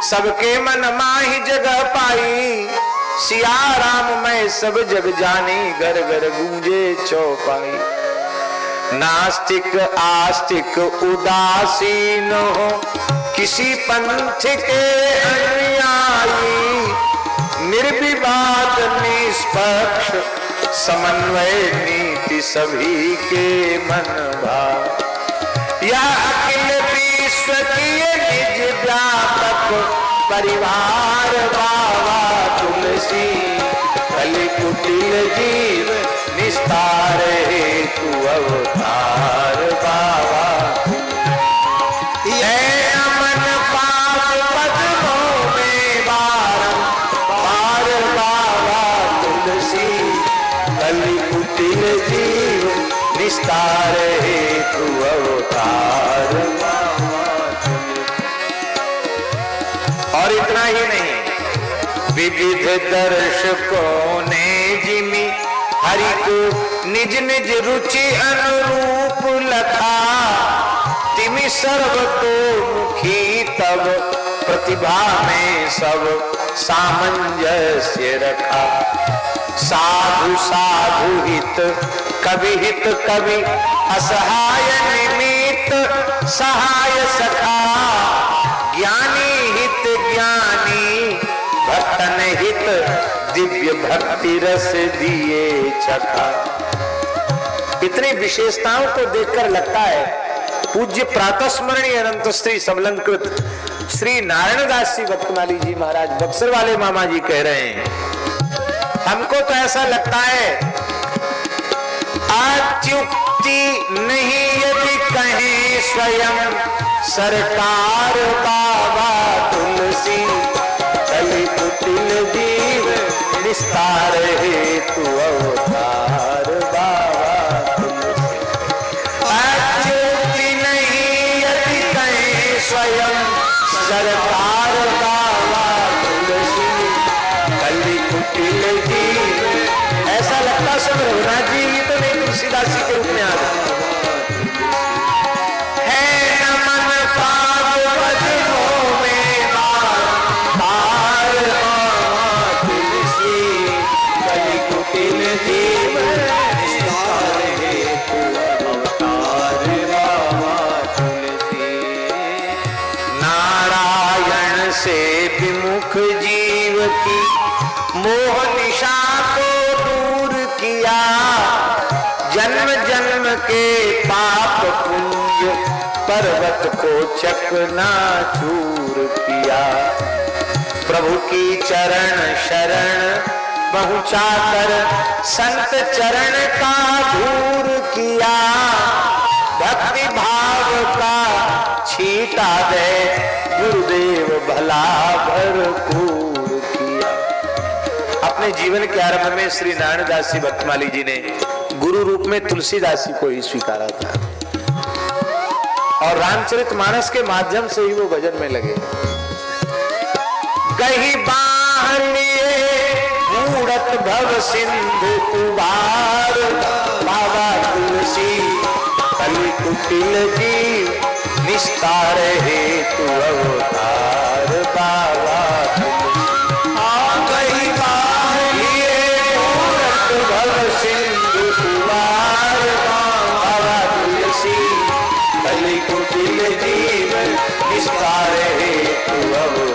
Speaker 1: सबके मन माही जगह पाई। सिया राम में सब जग जानी घर घर गूंजे चौपाई। नास्तिक आस्तिक उदासीन हो किसी पंथ के अनुयायी, निर्विवाद निष्पक्ष समन्वय नीति सभी के मन भाव। यह अखिल विश्व की निज व्यापक परिवार बाबा तुलसी। कलि कुटिल जीव निस्तार हेतु अवतार बाबा। अमन पाप पद्मों में बारंबार बाबा तुलसी। कलि कुटिल जीव निस्तार हेतु अवतार बाबा। और इतना ही नहीं, विविध दर्शकों ने जिमी हरि को निज निज रुचि अनुरूप लखा। तिमि सर्वतोमुखी तब प्रतिभा में सब सामंजस्य रखा। साधु साधु हित कवि हित कवि, असहाय निमित्त सहाय सखा। ज्ञानी हित ज्ञानी दिव्य भक्ति रस दिए चखा। इतनी विशेषताओं को देखकर लगता है पूज्य प्रातस्मरणीय अनंत श्री सबलंकृत श्री नारायण दास जी भक्तमाली जी महाराज बक्सर वाले मामा जी कह रहे हैं, हमको तो ऐसा लगता है अत्युक्ति नहीं यदि कहें स्वयं सरकार बाबा तुलसी, कली कुटिल जीव निस्तार हेतु अवतार बाबा तुलसी। अत्युक्ति नहीं यदि कहें स्वयं सरकार बाबा तुलसी, कली कुटिल जीव। ऐसा लगता सब रघुनाथ जी ये तो नहीं तुलसीदास जी के रूप में आ रहे विमुख जीव की मोह निशा को दूर किया, जन्म जन्म के पाप पुंज पर्वत को चकनाचूर किया। प्रभु की चरण शरण पहुंचाकर संत चरण का धूर किया, भक्ति भाव का छीटा दे गुरुदेव भला भरपूर किया। अपने जीवन के आरंभ में श्री नारायण दास जी भक्तमाली जी ने गुरु रूप में तुलसीदास जी को ही स्वीकारा था और रामचरितमानस के माध्यम से ही वो भजन में लगे। गही बाह लिए मूढ़त भव सिंधु उबार बाबा तुलसी, कली कुटिल जीव निस्तार हेतु अवतार बाबा तुलसी। गई बाह लिए मूढ़त भव सिंधु उबार बाबा तुलसी, कली कुटिल जीव निस्तार हेतु अवतार।